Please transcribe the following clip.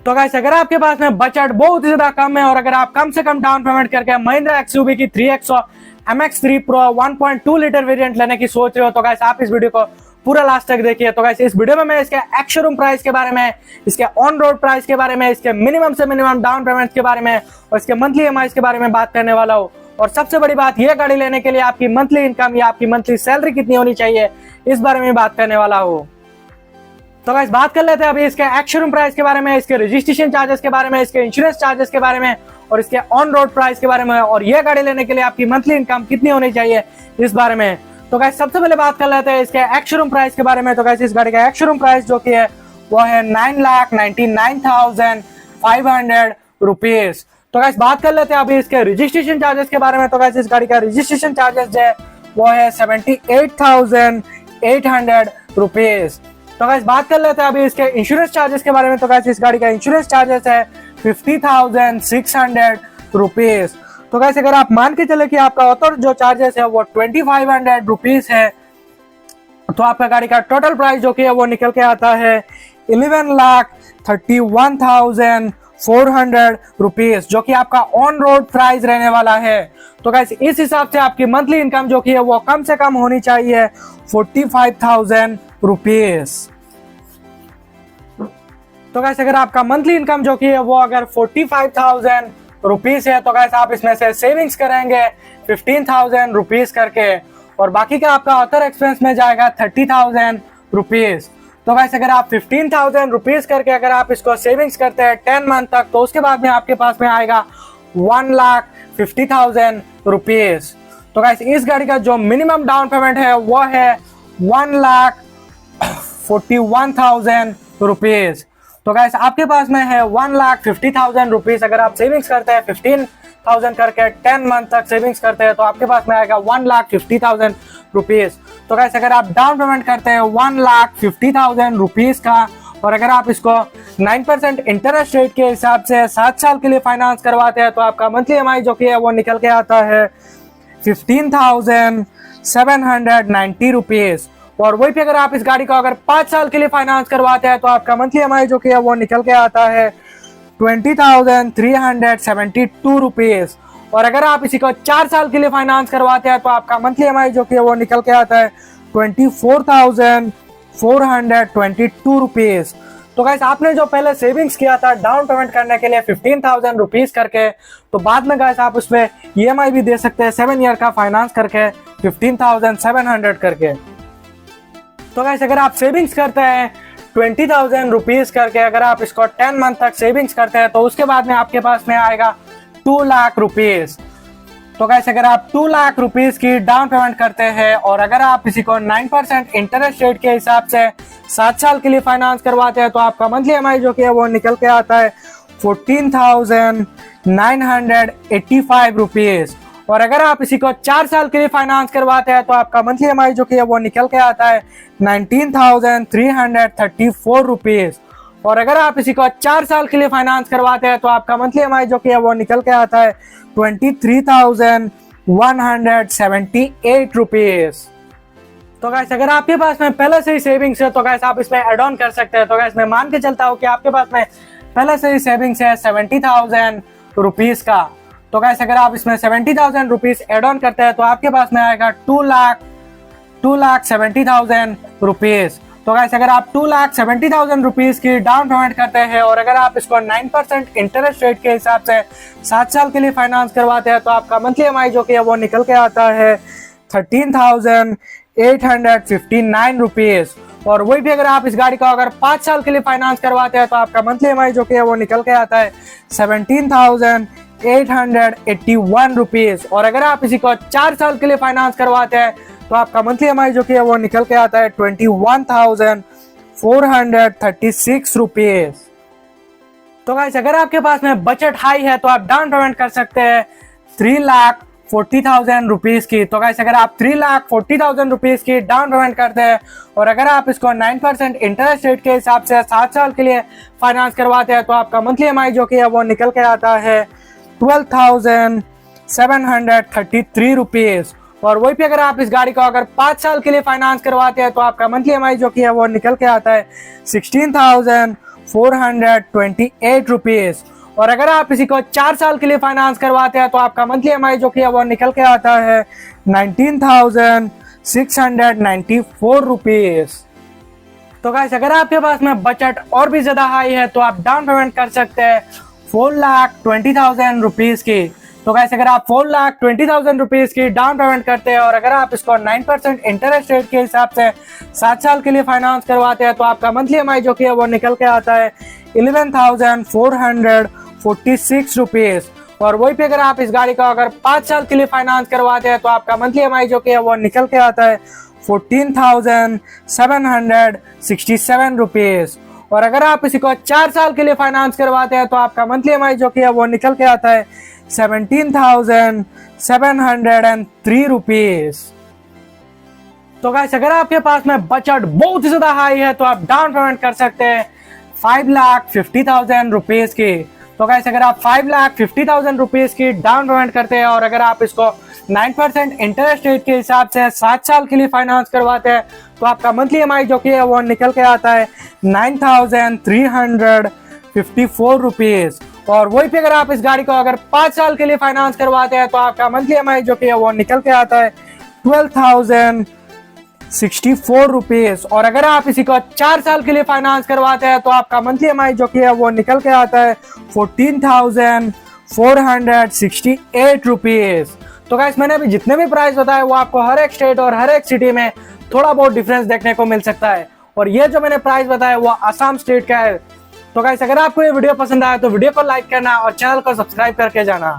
तो गाइस अगर आपके पास में बजट बहुत ही ज्यादा कम है और अगर आप कम से कम डाउन पेमेंट करके महिंद्रा एक्सयूवी की 3XO MX3 Pro 1.2 litre variant लेने की सोच रहे हो तो गाइस आप इस वीडियो को पूरा लास्ट तक देखिए। तो गाइस इस वीडियो में मैं इसके एक्स शोरूम प्राइस के बारे में, इसके ऑन रोड प्राइस के बारे में, इसके मिनिमम से मिनिमम डाउन पेमेंट के बारे में और इसके मंथली EMI के बारे में बात करने वाला हूँ। और सबसे बड़ी बात, यह गाड़ी लेने के लिए आपकी मंथली इनकम या आपकी मंथली सैलरी कितनी होनी चाहिए, इस बारे में बात करने वाला हूँ। तो गाइस बात कर लेते हैं अभी इसके एक्स शोरूम प्राइस के बारे में, इसके रजिस्ट्रेशन चार्जेस के बारे में, इसके इंश्योरेंस चार्जेस के बारे में और इसके ऑन रोड प्राइस के बारे में और ये गाड़ी लेने के लिए आपकी मंथली इनकम कितनी होनी चाहिए, इस बारे में। तो गाइस सबसे पहले बात कर लेते हैं इसके एक्स शोरूम प्राइस के बारे में। तो गाइस इस गाड़ी का एक्स शोरूम प्राइस जो कि है वो है 9,99,500 रुपीज। तो गाइस बात कर लेते हैं अभी इसके रजिस्ट्रेशन चार्जेस के बारे में। तो गाइस इस गाड़ी का रजिस्ट्रेशन चार्जेस जो है वो है 78,800 रुपीज। तो गाइस बात कर लेते हैं अभी इसके इंश्योरेंस चार्जेस के बारे में। तो गाइस इस गाड़ी का इंश्योरेंस चार्जेस है 50,600 रुपीज। तो गाइस अगर आप मान के चले कि आपका ऑथर जो चार्जेस है वो 2500 रुपीज है, तो आपका गाड़ी का टोटल प्राइस जो कि है वो निकल के आता है 11,31,400 रुपीज, जो कि आपका ऑन रोड प्राइस रहने वाला है। तो गाइस इस हिसाब से आपकी मंथली इनकम जो कि है वो कम से कम होनी चाहिए 45,000 रुपीज। तो गाइस अगर आपका मंथली इनकम जो कि है वो अगर 45,000 रुपीज है तो गाइस आप इसमें से सेविंग्स करेंगे 15,000 रुपीज करके और बाकी का आपका अदर एक्सपेंस में जाएगा 30,000 रुपीज। तो गाइस अगर आप 15,000 रुपीज करके अगर आप इसको सेविंग्स करते हैं 10 मंथ तक, तो उसके बाद में आपके पास में आएगा 1,50,000 रुपीज। तो गाइस इस गाड़ी का जो मिनिमम डाउन पेमेंट है वो है 1,41,000 रुपीज। तो गाइस आपके पास में है 1,50,000 रुपीज। अगर आप सेविंग्स करते हैं 15,000 करके 10 मंथ तक सेविंग्स करते हैं तो आपके पास में आएगा 1,50,000 रुपीज। तो गाइस अगर आप डाउन पेमेंट करते हैं 1,50,000 रुपीज का और अगर आप इसको 9% इंटरेस्ट रेट के हिसाब से 7 साल के लिए फाइनेंस करवाते हैं तो आपका मंथली EMI जो कि है वो निकल के आता है 15,790 रुपीज। और वही पे अगर आप इस गाड़ी को अगर 5 साल के लिए फाइनेंस करवाते हैं तो आपका मंथली EMI जो कि है वो निकल के आता है 20,372 रुपीज। और अगर आप इसी को 4 साल के लिए फाइनेंस करवाते हैं तो आपका मंथली EMI जो कि है वो निकल के आता है 24,422 रुपीज। तो गाइस आपने जो पहले सेविंग्स किया था डाउन पेमेंट करने के लिए 15,000 रुपीज करके, तो बाद में गाइस आप उसमें EMI भी दे सकते हैं 7 ईयर का फाइनेंस करके 15,700 करके। तो गाइस अगर आप सेविंग्स करते हैं 20,000 रुपीज करके, अगर आप इसको 10 मंथ तक सेविंग्स करते हैं तो उसके बाद में आपके पास में आएगा 2 लाख रुपीज। तो गाइस अगर आप 2 लाख रुपीज की डाउन पेमेंट करते हैं और अगर आप इसी को 9% इंटरेस्ट रेट के हिसाब से 7 साल के लिए फाइनेंस करवाते हैं तो आपका मंथली EMI जो कि है वो निकल के आता है 14,985 रुपीज। और अगर आप इसी को 4 साल के लिए फाइनेंस करवाते हैं तो आपका मंथली EMI जो कि है वो निकल के आता है 19,334 रुपीज। और अगर आप इसी को 4 साल के लिए फाइनेंस करवाते हैं तो आपका मंथली EMI जो कि है वो निकल के आता है 23,178 रुपीज। तो गाइस अगर आपके पास में पहले से ही सेविंग्स है तो गाइस आप इसमें एड ऑन कर सकते हैं। तो गाइस मैं मान के चलता हूँ कि आपके पास में पहले से ही सेविंग्स है 70,000 रुपीज का। तो गाइस अगर आप इसमें 70,000 रुपीज एड ऑन करते हैं तो आपके पास में आएगा 2,70,000 रुपीज। तो गाइस अगर आप 2,70,000 रुपीज की डाउन पेमेंट करते हैं और अगर आप इसको 9% इंटरेस्ट रेट के हिसाब से 7 साल के लिए फाइनेंस करवाते हैं तो आपका मंथली EMI जो कि है वो निकल के आता है 13,859 रुपीज। और वही भी अगर आप इस गाड़ी को अगर 5 साल के लिए फाइनेंस करवाते हैं तो आपका मंथली EMI जो कि है वो निकल के आता है 17,881 रुपीज। और अगर आप इसी को 4 साल के लिए फाइनेंस करवाते हैं तो आपका मंथली EMI जो कि है वो निकल के आता है 21,436 रुपीज। तो गाइस अगर आपके पास में बजट हाई है तो आप डाउन पेमेंट कर सकते हैं 3,40,000 रुपीज की। तो गाइस अगर आप 3,40,000 रुपीज की डाउन पेमेंट करते हैं और अगर आप इसको 9% इंटरेस्ट रेट के हिसाब से 7 साल के लिए फाइनेंस करवाते हैं तो आपका मंथली EMI जो कि है वो निकल के आता है 12,733 रुपीज। और वही पे अगर आप इस गाड़ी को अगर 5 साल के लिए फाइनेंस करवाते हैं तो आपका मंथली EMI जो कि है वो निकल के आता है 428 रुपीज। और अगर आप इसी को 4 साल के लिए फाइनेंस करवाते हैं तो आपका मंथली EMI जो कि है वो निकल के आता है 19,694 रुपीज। तो गाइस अगर आपके पास में बजट और भी ज्यादा हाई है तो आप डाउन पेमेंट कर सकते हैं 4,20,000 रुपीज की। तो गाइस अगर आप 4,20,000 रुपीज की डाउन पेमेंट करते हैं और अगर आप इसको 9% इंटरेस्ट रेट के हिसाब से 7 साल के लिए फाइनेंस करवाते हैं तो आपका मंथली EMI जो कि है वो निकल के आता है 11,446 रुपीज। और वही पे अगर आप इस गाड़ी का अगर 5 साल के लिए फाइनेंस करवाते हैं तो आपका मंथली EMI जो कि है वो निकल के आता है 14,767 रुपीज। और अगर आप इसी को 4 साल के लिए फाइनेंस करवाते हैं तो आपका मंथली EMI जो कि है वो निकल के आता है 17,703 रुपीज। तो गाइस अगर आपके पास में बजट बहुत ही ज्यादा हाई है तो आप डाउन पेमेंट कर सकते हैं 5,50,000 रुपीज की। तो गाइस अगर आप 5,50,000 रुपीज की डाउन पेमेंट करते हैं और अगर आप इसको 9% इंटरेस्ट रेट के हिसाब से 7 साल के लिए फाइनेंस करवाते हैं तो आपका मंथली EMI जो कि है वो निकल के आता है 9,354 रुपीज। और वही पे अगर आप इस गाड़ी को अगर 5 साल के लिए फाइनेंस करवाते हैं तो आपका मंथली EMI जो कि है वो निकल के आता है 12,064 रुपीज। और अगर आप इसी को 4 साल के लिए फाइनेंस करवाते हैं तो आपका मंथली EMI जो कि है वो निकल के आता है 14,468 रुपीज। तो गाइस मैंने अभी जितने भी प्राइस बताए वो आपको हर एक स्टेट और हर एक सिटी में थोड़ा बहुत डिफरेंस देखने को मिल सकता है। और ये जो मैंने प्राइस बताया वो आसाम स्टेट का है। तो गाइस अगर आपको ये वीडियो पसंद आया तो वीडियो को लाइक करना और चैनल को सब्सक्राइब करके जाना।